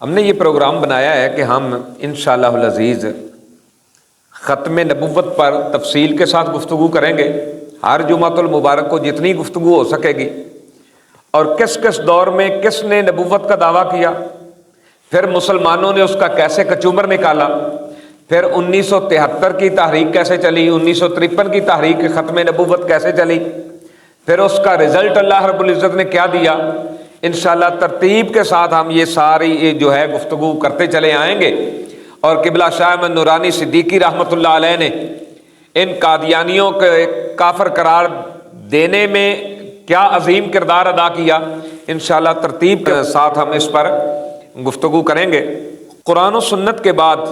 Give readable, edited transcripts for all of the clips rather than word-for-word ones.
ہم نے یہ پروگرام بنایا ہے کہ ہم انشاءاللہ العزیز ختم نبوت پر تفصیل کے ساتھ گفتگو کریں گے، ہر جمعۃ المبارک کو جتنی گفتگو ہو سکے گی، اور کس کس دور میں کس نے نبوت کا دعویٰ کیا، پھر مسلمانوں نے اس کا کیسے کچومر نکالا، پھر 1973 کی تحریک کیسے چلی، 1953 کی تحریک ختم نبوت کیسے چلی، پھر اس کا رزلٹ اللہ رب العزت نے کیا دیا۔ انشاءاللہ ترتیب کے ساتھ ہم یہ ساری جو ہے گفتگو کرتے چلے آئیں گے، اور قبلہ شاہ احمد نورانی صدیقی رحمۃ اللہ علیہ نے ان قادیانیوں کے کافر قرار دینے میں کیا عظیم کردار ادا کیا، انشاءاللہ ترتیب کے ساتھ ہم اس پر گفتگو کریں گے۔ قرآن و سنت کے بعد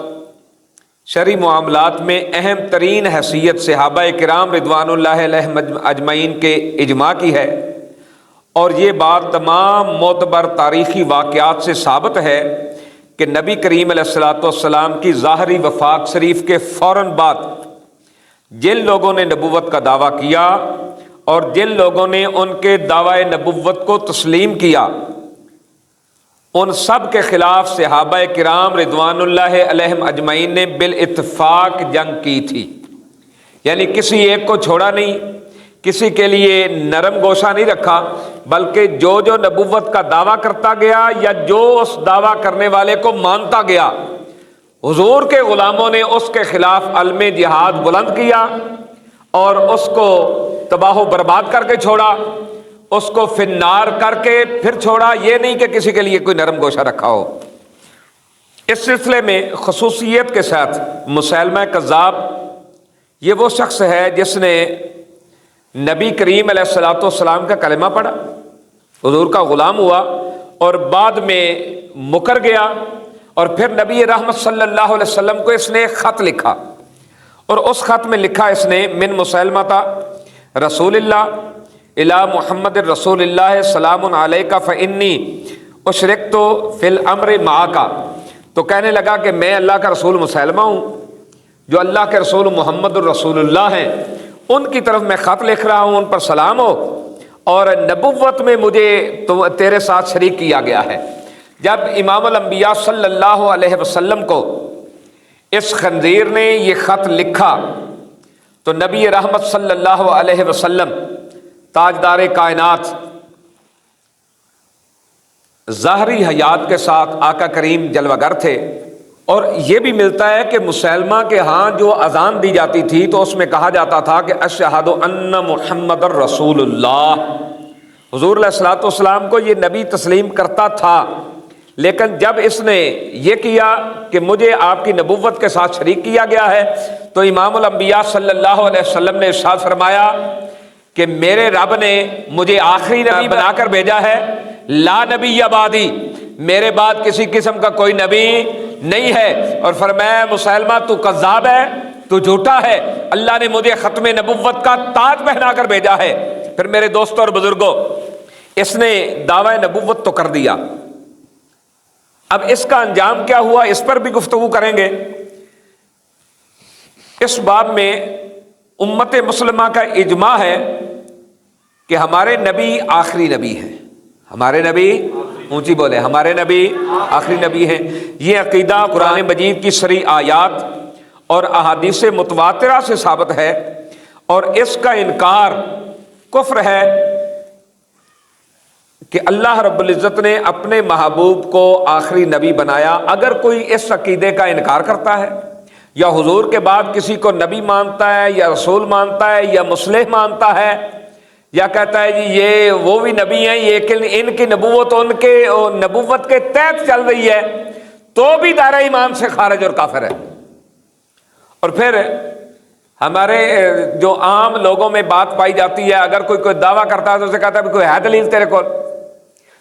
شرعی معاملات میں اہم ترین حیثیت صحابہ کرام رضوان اللہ علیہم اجمعین کے اجماع کی ہے، اور یہ بات تمام معتبر تاریخی واقعات سے ثابت ہے کہ نبی کریم علیہ الصلوۃ والسلام کی ظاہری وفات شریف کے فوراً بعد جن لوگوں نے نبوت کا دعویٰ کیا اور جن لوگوں نے ان کے دعوی نبوت کو تسلیم کیا، ان سب کے خلاف صحابہ کرام رضوان اللہ علیہم اجمعین نے بالاتفاق جنگ کی تھی، یعنی کسی ایک کو چھوڑا نہیں، کسی کے لیے نرم گوشہ نہیں رکھا، بلکہ جو نبوت کا دعویٰ کرتا گیا یا جو اس دعویٰ کرنے والے کو مانتا گیا، حضور کے غلاموں نے اس کے خلاف علم جہاد بلند کیا اور اس کو تباہ و برباد کر کے چھوڑا، اس کو فی النار کر کے پھر چھوڑا، یہ نہیں کہ کسی کے لیے کوئی نرم گوشہ رکھا ہو۔ اس سلسلے میں خصوصیت کے ساتھ مسیلمہ کذاب یہ وہ شخص ہے جس نے نبی کریم علیہ الصلوۃ والسلام کا کلمہ پڑھا، حضور کا غلام ہوا، اور بعد میں مکر گیا، اور پھر نبی رحمت صلی اللہ علیہ وسلم کو اس نے ایک خط لکھا، اور اس خط میں لکھا اس نے من مسیلمہ رسول اللہ الی محمد رسول اللہ سلام علیک فانی اشرکت فی الامر معک، تو کہنے لگا کہ میں اللہ کا رسول مسیلمہ ہوں، جو اللہ کے رسول محمد الرسول اللہ ہیں، ان کی طرف میں خط لکھ رہا ہوں، ان پر سلام ہو، اور نبوت میں مجھے تیرے ساتھ شریک کیا گیا ہے۔ جب امام الانبیاء صلی اللہ علیہ وسلم کو اس خنزیر نے یہ خط لکھا تو نبی رحمت صلی اللہ علیہ وسلم تاجدار کائنات ظاہری حیات کے ساتھ آقا کریم جلوہ گر تھے، اور یہ بھی ملتا ہے کہ مسیلمہ کے ہاں جو اذان دی جاتی تھی تو اس میں کہا جاتا تھا کہ اشہد ان محمد الرسول اللہ، حضور علیہ الصلوۃ والسلام کو یہ نبی تسلیم کرتا تھا، لیکن جب اس نے یہ کیا کہ مجھے آپ کی نبوت کے ساتھ شریک کیا گیا ہے، تو امام الانبیاء صلی اللہ علیہ وسلم نے ارشاد فرمایا کہ میرے رب نے مجھے آخری نبی بنا کر بھیجا ہے، لا نبی بعدی، میرے بعد کسی قسم کا کوئی نبی نہیں ہے، اور فرمایا مسیلمہ تو کذاب ہے، تو جھوٹا ہے، اللہ نے مجھے ختم نبوت کا تاج پہنا کر بھیجا ہے۔ پھر میرے دوستوں اور بزرگوں، اس نے دعوی نبوت تو کر دیا، اب اس کا انجام کیا ہوا اس پر بھی گفتگو کریں گے۔ اس باب میں امت مسلمہ کا اجماع ہے کہ ہمارے نبی آخری نبی ہیں، ہمارے نبی، اونچی بولے، ہمارے نبی آخری نبی ہیں۔ یہ عقیدہ قرآن مجید کی صریح آیات اور احادیث متواترہ سے ثابت ہے، اور اس کا انکار کفر ہے کہ اللہ رب العزت نے اپنے محبوب کو آخری نبی بنایا۔ اگر کوئی اس عقیدے کا انکار کرتا ہے یا حضور کے بعد کسی کو نبی مانتا ہے یا رسول مانتا ہے یا مصلح مانتا ہے، یا کہتا ہے جی یہ وہ بھی نبی ہیں لیکن ان کی نبوت ان کے نبوت کے تحت چل رہی ہے، تو بھی دائرہ ایمان سے خارج اور کافر ہے۔ اور پھر ہمارے جو عام لوگوں میں بات پائی جاتی ہے، اگر کوئی دعویٰ کرتا ہے تو اسے کہتا ہے کوئی ہے دلیل تیرے کو؟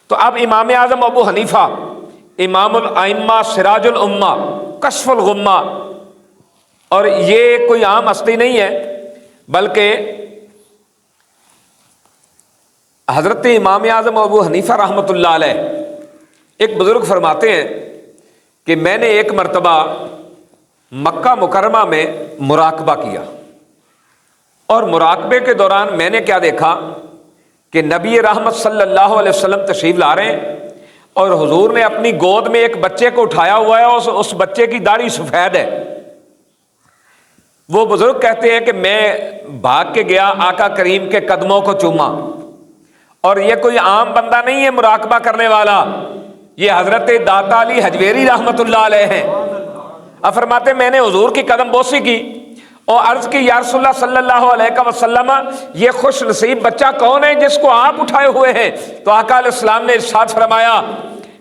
تو اب امام اعظم ابو حنیفہ، امام الائمہ، سراج الامہ، کشف الغمہ، اور یہ کوئی عام ہستی نہیں ہے، بلکہ حضرت امام اعظم ابو حنیفہ رحمۃ اللہ علیہ ایک بزرگ فرماتے ہیں کہ میں نے ایک مرتبہ مکہ مکرمہ میں مراقبہ کیا، اور مراقبے کے دوران میں نے کیا دیکھا کہ نبی رحمت صلی اللہ علیہ وسلم تشریف لا رہے ہیں، اور حضور نے اپنی گود میں ایک بچے کو اٹھایا ہوا ہے، اس بچے کی داڑھی سفید ہے۔ وہ بزرگ کہتے ہیں کہ میں بھاگ کے گیا، آقا کریم کے قدموں کو چوما، اور یہ کوئی عام بندہ نہیں ہے مراقبہ کرنے والا، یہ حضرت داتا علی حجویری رحمت اللہ علیہ ہیں۔ اب فرماتے میں نے حضور کی قدم بوسی کی اور عرض کی یا رسول اللہ صلی اللہ علیہ وسلم، یہ خوش نصیب بچہ کون ہے جس کو آپ اٹھائے ہوئے ہیں؟ تو آقا علیہ السلام نے ارشاد فرمایا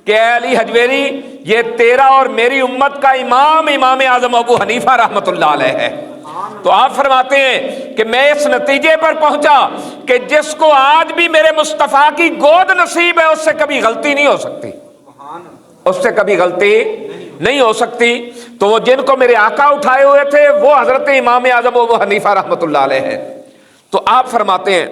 کہ اے علی حجویری، یہ تیرا اور میری امت کا امام اعظم ابو حنیفہ رحمت اللہ علیہ ہے۔ تو آپ فرماتے ہیں کہ میں اس نتیجے پر پہنچا کہ جس کو آج بھی میرے مصطفیٰ کی گود نصیب ہے اس سے کبھی غلطی نہیں ہو سکتی، اس سے کبھی غلطی نہیں ہو سکتی۔ تو وہ جن کو میرے آقا اٹھائے ہوئے تھے وہ حضرت امام اعظم ابو حنیفہ رحمت اللہ علیہ ہے۔ تو آپ فرماتے ہیں،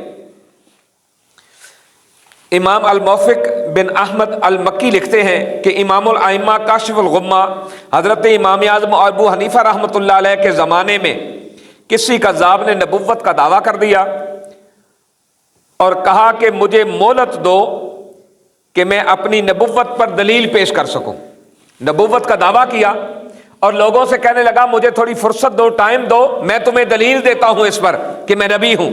امام الموفق بن احمد المکی لکھتے ہیں کہ امام الائمہ کاشف الغمہ حضرت امام اعظم ابو حنیفہ رحمت اللہ علیہ کے زمانے میں کسی کذاب نے نبوت کا دعویٰ کر دیا اور کہا کہ مجھے مہلت دو کہ میں اپنی نبوت پر دلیل پیش کر سکوں۔ نبوت کا دعویٰ کیا اور لوگوں سے کہنے لگا مجھے تھوڑی فرصت دو، ٹائم دو، میں تمہیں دلیل دیتا ہوں اس پر کہ میں نبی ہوں۔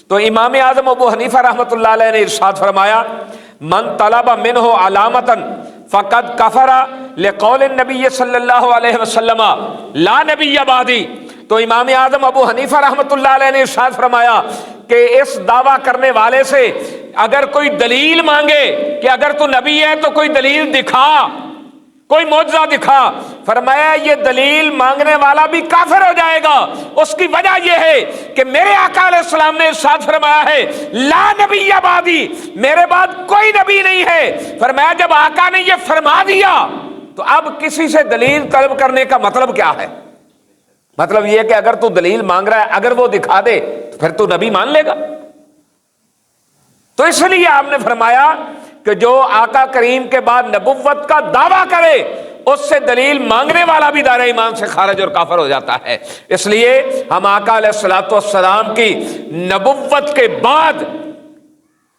تو امام اعظم ابو حنیفہ رحمۃ اللہ علیہ نے ارشاد فرمایا من طلب منہ علامتا فقد کفر لقول النبی صلی اللہ علیہ وسلم لا نبی بعدی۔ تو امام اعظم ابو حنیفہ رحمۃ اللہ علیہ نے ارشاد فرمایا کہ اس دعویٰ کرنے والے سے اگر کوئی دلیل مانگے کہ اگر تو نبی ہے تو کوئی دلیل دکھا، کوئی معجزہ دکھا، فرمایا یہ دلیل مانگنے والا بھی کافر ہو جائے گا۔ اس کی وجہ یہ ہے کہ میرے آقا علیہ السلام نے ارشاد فرمایا ہے لا نبی بعدی، میرے بعد کوئی نبی نہیں ہے۔ فرمایا جب آقا نے یہ فرما دیا تو اب کسی سے دلیل طلب کرنے کا مطلب کیا ہے؟ مطلب یہ کہ اگر تو دلیل مانگ رہا ہے اگر وہ دکھا دے تو پھر تو نبی مان لے گا۔ تو اس لیے آپ نے فرمایا کہ جو آقا کریم کے بعد نبوت کا دعویٰ کرے اس سے دلیل مانگنے والا بھی دائرہ ایمان سے خارج اور کافر ہو جاتا ہے۔ اس لیے ہم آقا علیہ الصلوۃ والسلام کی نبوت کے بعد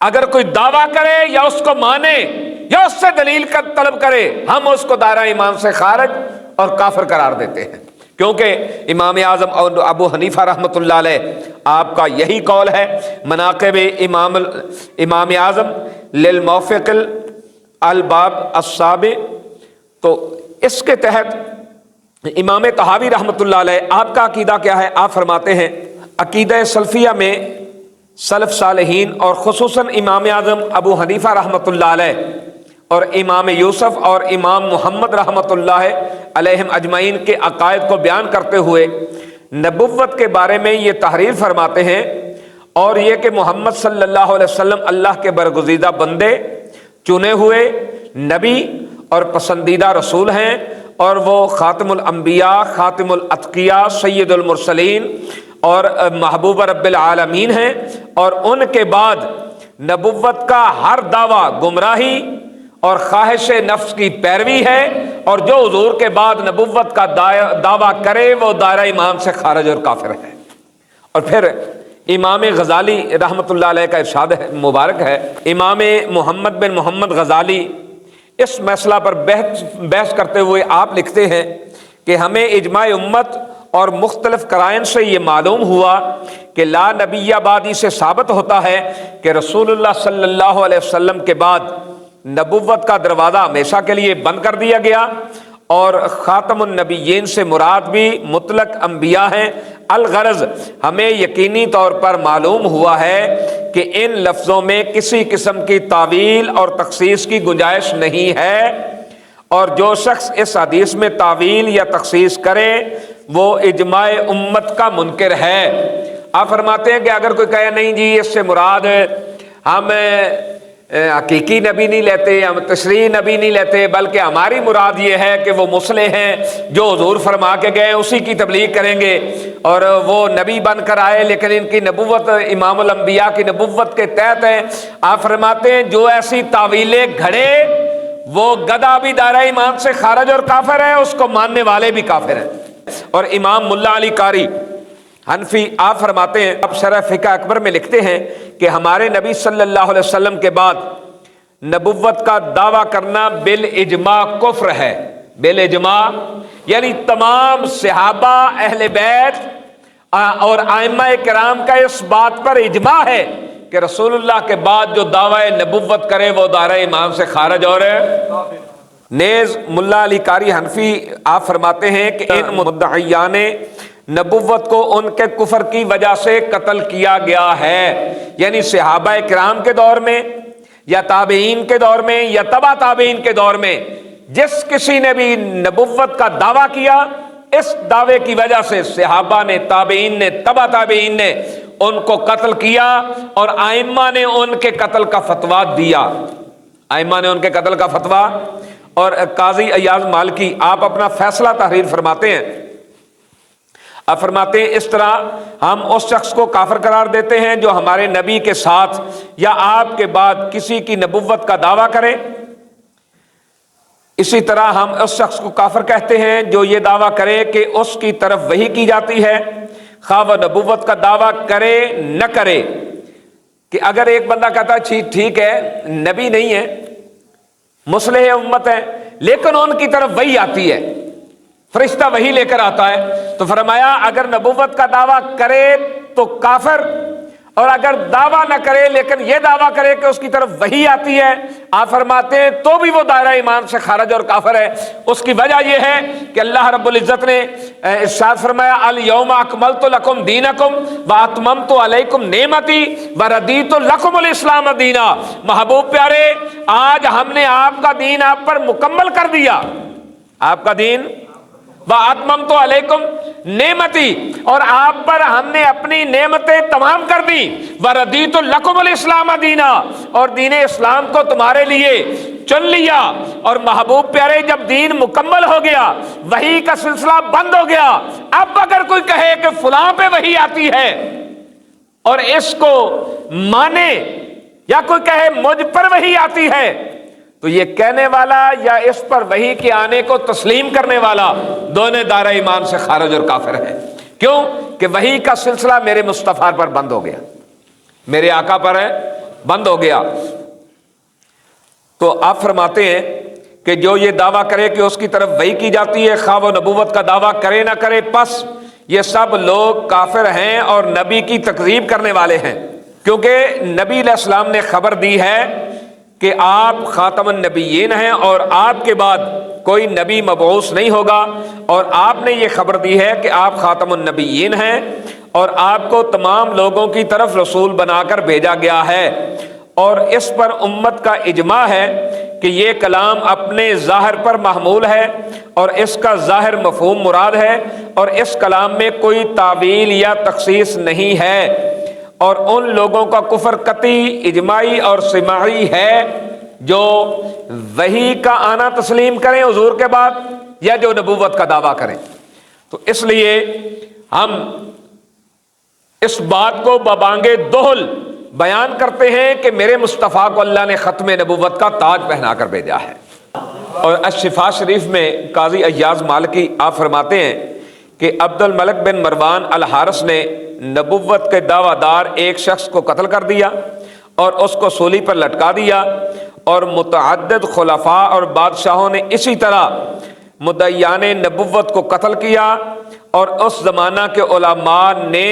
اگر کوئی دعویٰ کرے یا اس کو مانے یا اس سے دلیل کا طلب کرے، ہم اس کو دائرہ ایمان سے خارج اور کافر قرار دیتے ہیں، کیونکہ امام اعظم اور ابو حنیفہ رحمۃ اللہ علیہ آپ کا یہی قول ہے۔ مناقب امام اعظم للموفق الباب السابع، تو اس کے تحت امام طحاوی رحمۃ اللہ علیہ آپ کا عقیدہ کیا ہے؟ آپ فرماتے ہیں عقیدہ سلفیہ میں سلف صالحین اور خصوصاً امام اعظم ابو حنیفہ رحمۃ اللہ علیہ اور امام یوسف اور امام محمد رحمۃ اللہ علیہم اجمعین کے عقائد کو بیان کرتے ہوئے نبوت کے بارے میں یہ تحریر فرماتے ہیں، اور یہ کہ محمد صلی اللہ علیہ وسلم اللہ کے برگزیدہ بندے، چنے ہوئے نبی اور پسندیدہ رسول ہیں، اور وہ خاتم الانبیاء، خاتم الاتقیاء، سید المرسلین اور محبوب رب العالمین ہیں، اور ان کے بعد نبوت کا ہر دعویٰ گمراہی اور خواہش نفس کی پیروی ہے، اور جو حضور کے بعد نبوت کا دعویٰ کرے وہ دائرہ ایمان سے خارج اور کافر ہے۔ اور پھر امام غزالی رحمۃ اللہ علیہ کا ارشاد مبارک ہے، امام محمد بن محمد غزالی اس مسئلہ پر بحث کرتے ہوئے آپ لکھتے ہیں کہ ہمیں اجماع امت اور مختلف قرائن سے یہ معلوم ہوا کہ لا نبی بعدی سے ثابت ہوتا ہے کہ رسول اللہ صلی اللہ علیہ وسلم کے بعد نبوت کا دروازہ ہمیشہ کے لیے بند کر دیا گیا، اور خاتم النبیین سے مراد بھی مطلق انبیاء ہیں۔ الغرض ہمیں یقینی طور پر معلوم ہوا ہے کہ ان لفظوں میں کسی قسم کی تعویل اور تخصیص کی گنجائش نہیں ہے، اور جو شخص اس حدیث میں تعویل یا تخصیص کرے وہ اجماع امت کا منکر ہے۔ آپ فرماتے ہیں کہ اگر کوئی کہے نہیں جی اس سے مراد ہم حقیقی نبی نہیں لیتے، ہم تشریعی نبی نہیں لیتے، بلکہ ہماری مراد یہ ہے کہ وہ مصلح ہیں جو حضور فرما کے گئے اسی کی تبلیغ کریں گے، اور وہ نبی بن کر آئے لیکن ان کی نبوت امام الانبیاء کی نبوت کے تحت ہے۔ آپ فرماتے ہیں جو ایسی تعویلیں گھڑے وہ گدھا بھی دائرہ ایمان سے خارج اور کافر ہے، اس کو ماننے والے بھی کافر ہیں۔ اور امام ملا علی قاری حنفی آپ فرماتے ہیں، اب شرح فقہ اکبر میں لکھتے ہیں کہ ہمارے نبی صلی اللہ علیہ وسلم کے بعد نبوت کا دعویٰ کرنا بالاجماع کفر ہے۔ بالاجماع یعنی تمام صحابہ، اہل بیت اور ائمہ کرام کا اس بات پر اجماع ہے کہ رسول اللہ کے بعد جو دعوی نبوت کرے وہ دائرہ ایمان سے خارج اور ہے۔ نیز ملا علی قاری حنفی آپ فرماتے ہیں کہ ان مدعیان نبوت کو ان کے کفر کی وجہ سے قتل کیا گیا ہے، یعنی صحابہ کرام کے دور میں یا تابعین کے دور میں یا تبع تابعین کے دور میں جس کسی نے بھی نبوت کا دعویٰ کیا، اس دعوے کی وجہ سے صحابہ نے، تابعین نے، تبع تابعین نے ان کو قتل کیا، اور ائمہ نے ان کے قتل کا فتویٰ دیا۔ ائمہ نے ان کے قتل کا فتویٰ، اور قاضی ایاز مالکی آپ اپنا فیصلہ تحریر فرماتے ہیں، اب فرماتے ہیں اس طرح ہم اس شخص کو کافر قرار دیتے ہیں جو ہمارے نبی کے ساتھ یا آپ کے بعد کسی کی نبوت کا دعویٰ کرے، اسی طرح ہم اس شخص کو کافر کہتے ہیں جو یہ دعویٰ کرے کہ اس کی طرف وحی کی جاتی ہے، خواہ وہ نبوت کا دعویٰ کرے نہ کرے۔ کہ اگر ایک بندہ کہتا ہے ٹھیک ہے نبی نہیں ہے، مصلح امت ہے، لیکن ان کی طرف وحی آتی ہے، فرشتہ وحی لے کر آتا ہے، تو فرمایا اگر نبوت کا دعویٰ کرے تو کافر، اور اگر دعویٰ نہ کرے لیکن یہ دعویٰ کرے کہ اس کی طرف وحی آتی ہے، آپ فرماتے ہیں تو بھی وہ دائرہ ایمان سے خارج اور کافر ہے۔ اس کی وجہ یہ ہے کہ اللہ رب العزت نے ارشاد فرمایا الیوم اکملت لکم دینکم واتممت علیکم نعمتی وردیت لکم الاسلام دینا۔ محبوب پیارے، آج ہم نے آپ کا دین آپ پر مکمل کر دیا، آپ کا دین وَأَتْمَمْتُ عَلَيْكُمْ نعمتی، اور آپ پر ہم نے اپنی نعمتیں تمام کر دی، وَرَضِيتُ لَكُمُ الْإِسْلَامَ دِينًا، اور دین اسلام کو تمہارے لیے چن لیا۔ اور محبوب پیارے، جب دین مکمل ہو گیا، وحی کا سلسلہ بند ہو گیا، اب اگر کوئی کہے کہ فلاں پہ وحی آتی ہے اور اس کو مانے، یا کوئی کہے مجھ پر وحی آتی ہے، تو یہ کہنے والا یا اس پر وحی کے آنے کو تسلیم کرنے والا دونوں دائرہ ایمان سے خارج اور کافر ہے۔ کیوں کہ وحی کا سلسلہ میرے مصطفیٰ پر بند ہو گیا، میرے آقا پر ہے بند ہو گیا۔ تو آپ فرماتے ہیں کہ جو یہ دعویٰ کرے کہ اس کی طرف وحی کی جاتی ہے، خواہ وہ نبوت کا دعویٰ کرے نہ کرے، پس یہ سب لوگ کافر ہیں اور نبی کی تکذیب کرنے والے ہیں، کیونکہ نبی علیہ السلام نے خبر دی ہے کہ آپ خاتم النبیین ہیں اور آپ کے بعد کوئی نبی مبعوث نہیں ہوگا، اور آپ نے یہ خبر دی ہے کہ آپ خاتم النبیین ہیں اور آپ کو تمام لوگوں کی طرف رسول بنا کر بھیجا گیا ہے، اور اس پر امت کا اجماع ہے کہ یہ کلام اپنے ظاہر پر محمول ہے اور اس کا ظاہر مفہوم مراد ہے، اور اس کلام میں کوئی تعویل یا تخصیص نہیں ہے، اور ان لوگوں کا کفر قطعی، اجماعی اور سماعی ہے جو وحی کا آنا تسلیم کریں حضور کے بعد یا جو نبوت کا دعویٰ کریں۔ تو اس لیے ہم اس بات کو ببانگ دہل بیان کرتے ہیں کہ میرے مصطفیٰ کو اللہ نے ختم نبوت کا تاج پہنا کر بھیجا ہے۔ اور الشفاء شریف میں قاضی ایاز مالکی آپ فرماتے ہیں کہ عبد الملک بن مروان الحارث نے نبوت کے دعویٰ دار ایک شخص کو قتل کر دیا اور اس کو سولی پر لٹکا دیا، اور متعدد خلفاء اور بادشاہوں نے اسی طرح مدعیان نبوت کو قتل کیا، اور اس زمانہ کے علماء نے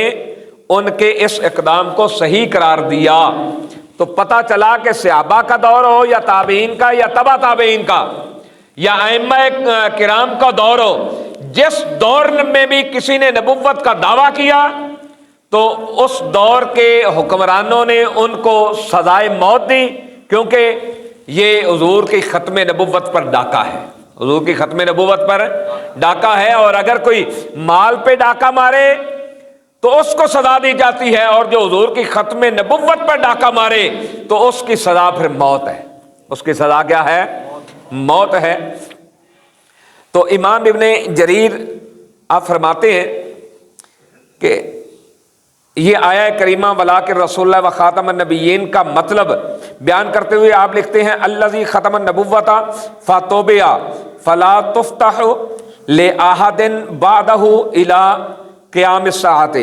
ان کے اس اقدام کو صحیح قرار دیا۔ تو پتہ چلا کہ صحابہ کا دور ہو یا تابعین کا یا تبع تابعین کا یا ائمہ کرام کا دور ہو، جس دور میں بھی کسی نے نبوت کا دعویٰ کیا تو اس دور کے حکمرانوں نے ان کو سزائے موت دی، کیونکہ یہ حضور کی ختم نبوت پر ڈاکہ ہے، حضور کی ختم نبوت پر ڈاکہ ہے، اور اگر کوئی مال پہ ڈاکہ مارے تو اس کو سزا دی جاتی ہے، اور جو حضور کی ختم نبوت پر ڈاکہ مارے تو اس کی سزا پھر موت ہے، اس کی سزا کیا ہے؟ موت ہے۔ تو امام ابن جریر آپ فرماتے ہیں کہ یہ آیہ کریمہ ولاکن رسول اللہ و خاتم النبیین کا مطلب بیان کرتے ہوئے آپ لکھتے ہیں الذی ختم النبوۃ فتوبیا فلا تفتح لأحد بعدہ الی قیام الساعۃ۔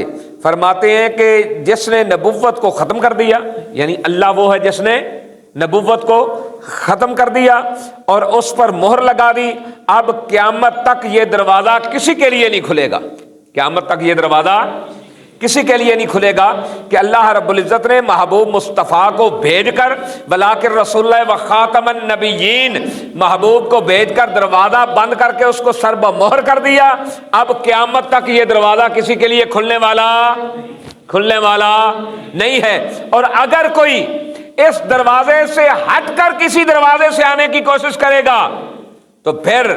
فرماتے ہیں کہ جس نے نبوت کو ختم کر دیا، یعنی اللہ وہ ہے جس نے نبوت کو ختم کر دیا اور اس پر مہر لگا دی۔ اب قیامت تک یہ دروازہ کسی کے لیے نہیں کھلے گا، قیامت تک یہ دروازہ کسی کے لیے نہیں کھلے گا کہ اللہ رب العزت نے محبوب مصطفیٰ کو بھیج کر، بلاکر رسول اللہ و خاتم النبیین، محبوب کو بھیج کر دروازہ بند کر کے اس کو سر بمہر کر دیا۔ اب قیامت تک یہ دروازہ کسی کے لیے کھلنے والا نہیں ہے۔ اور اگر کوئی اس دروازے سے ہٹ کر کسی دروازے سے آنے کی کوشش کرے گا تو پھر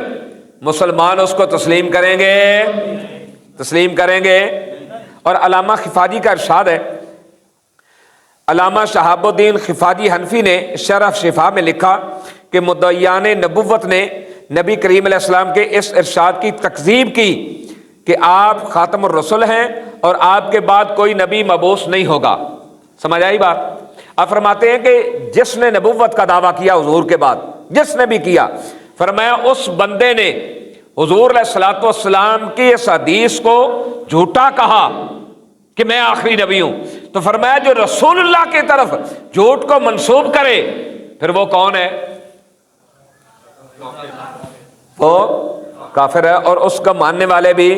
مسلمان اس کو تسلیم کریں گے۔ اور علامہ خفاجی کا ارشاد ہے، علامہ شہاب الدین خفاجی حنفی نے شرح شفا میں لکھا کہ مدعیان نبوت نے نبی کریم علیہ السلام کے اس ارشاد کی تکذیب کی کہ آپ خاتم الرسل ہیں اور آپ کے بعد کوئی نبی مبعوث نہیں ہوگا۔ سمجھ آئی بات؟ آپ فرماتے ہیں کہ جس نے نبوت کا دعویٰ کیا حضور کے بعد، جس نے بھی کیا، فرمایا اس بندے نے حضور علیہ الصلوۃ والسلام کی اس حدیث کو جھوٹا کہا کہ میں آخری نبی ہوں۔ تو فرمایا جو رسول اللہ کی طرف جھوٹ کو منسوب کرے پھر وہ کون ہے؟ وہ کافر ہے، اور اس کا ماننے والے بھی۔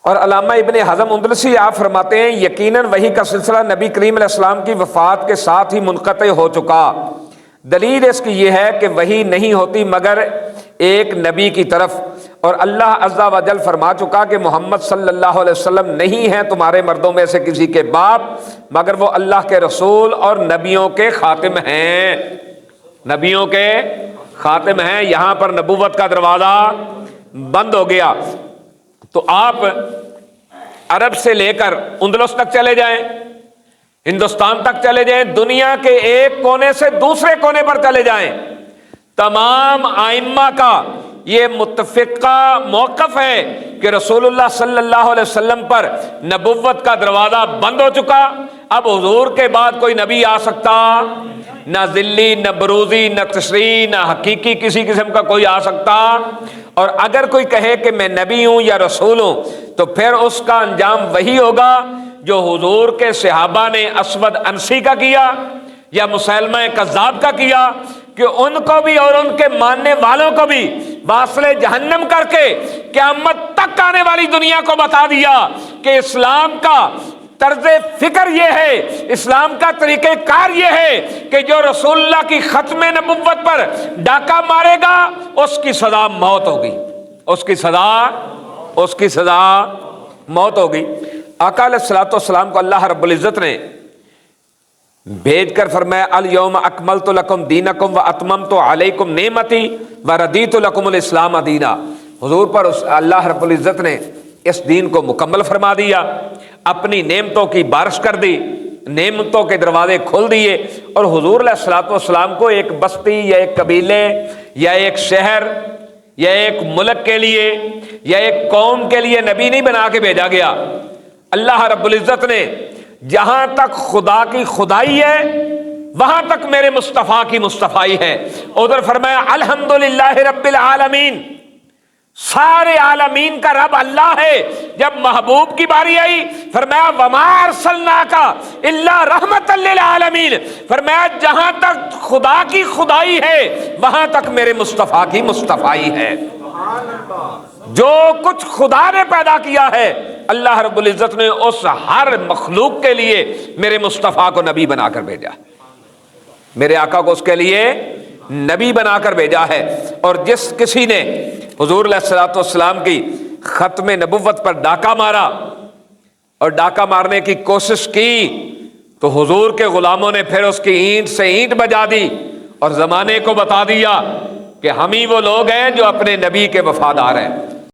اور علامہ ابن حزم اندلسی آپ فرماتے ہیں یقیناً وحی کا سلسلہ نبی کریم علیہ السلام کی وفات کے ساتھ ہی منقطع ہو چکا۔ دلیل اس کی یہ ہے کہ وحی نہیں ہوتی مگر ایک نبی کی طرف، اور اللہ عز و جل فرما چکا کہ محمد صلی اللہ علیہ وسلم نہیں ہیں تمہارے مردوں میں سے کسی کے باپ مگر وہ اللہ کے رسول اور نبیوں کے خاتم ہیں، نبیوں کے خاتم ہیں۔ یہاں پر نبوت کا دروازہ بند ہو گیا۔ تو آپ عرب سے لے کر اندلس تک چلے جائیں، ہندوستان تک چلے جائیں، دنیا کے ایک کونے سے دوسرے کونے پر چلے جائیں، تمام ائمہ کا یہ متفقہ موقف ہے کہ رسول اللہ صلی اللہ علیہ وسلم پر نبوت کا دروازہ بند ہو چکا۔ اب حضور کے بعد کوئی نبی آ سکتا، نہ ذلی، نہ بروزی، نہ تشریعی، نہ حقیقی کسی قسم کا کوئی آ سکتا۔ اور اگر کوئی کہے کہ میں نبی ہوں یا رسول ہوں تو پھر اس کا انجام وہی ہوگا جو حضور کے صحابہ نے اسود انسی کا کیا یا مسلمہ کذاب کا کیا، کہ ان کو بھی اور ان کے ماننے والوں کو بھی واصل جہنم کر کے قیامت تک آنے والی دنیا کو بتا دیا کہ اسلام کا طرز فکر یہ ہے، اسلام کا طریقہ کار یہ ہے کہ جو رسول اللہ کی ختم نبوت پر ڈاکہ مارے گا اس کی سزا موت ہوگی، اس کی سزا موت ہوگی۔ آقا علیہ الصلوۃ والسلام کو اللہ رب العزت نے بھیج کر فرمایا الیوم اکملت لکم دینکم واتممت علیکم نعمتی وردیت لکم الاسلام دینا۔ حضور پر اللہ رب العزت نے اس دین کو مکمل فرما دیا، اپنی نعمتوں کی بارش کر دی، نعمتوں کے دروازے کھول دیے، اور حضور علیہ الصلوۃ والسلام کو ایک بستی یا ایک قبیلے یا ایک شہر یا ایک ملک کے لیے یا ایک قوم کے لیے نبی نہیں بنا کے بھیجا گیا۔ اللہ رب العزت نے جہاں تک خدا کی خدائی ہے وہاں تک میرے مصطفیٰ کی مصطفائی ہے۔ ادھر فرمایا الحمدللہ رب العالمین، سارے عالمین کا رب اللہ ہے۔ جب محبوب کی باری آئی فرمایا وما ارسلناک الا رحمۃ للعالمین، فرمایا جہاں تک خدا کی خدائی ہے وہاں تک میرے مصطفیٰ کی مصطفائی ہے۔ جو کچھ خدا نے پیدا کیا ہے اللہ رب العزت نے اس ہر مخلوق کے لیے میرے مصطفیٰ کو نبی بنا کر بھیجا، میرے آقا کو اس کے لیے نبی بنا کر بھیجا ہے۔ اور جس کسی نے حضور علیہ الصلوۃ والسلام کی ختم نبوت پر ڈاکہ مارا اور ڈاکہ مارنے کی کوشش کی تو حضور کے غلاموں نے پھر اس کی اینٹ سے اینٹ بجا دی اور زمانے کو بتا دیا کہ ہم ہی وہ لوگ ہیں جو اپنے نبی کے وفادار ہیں۔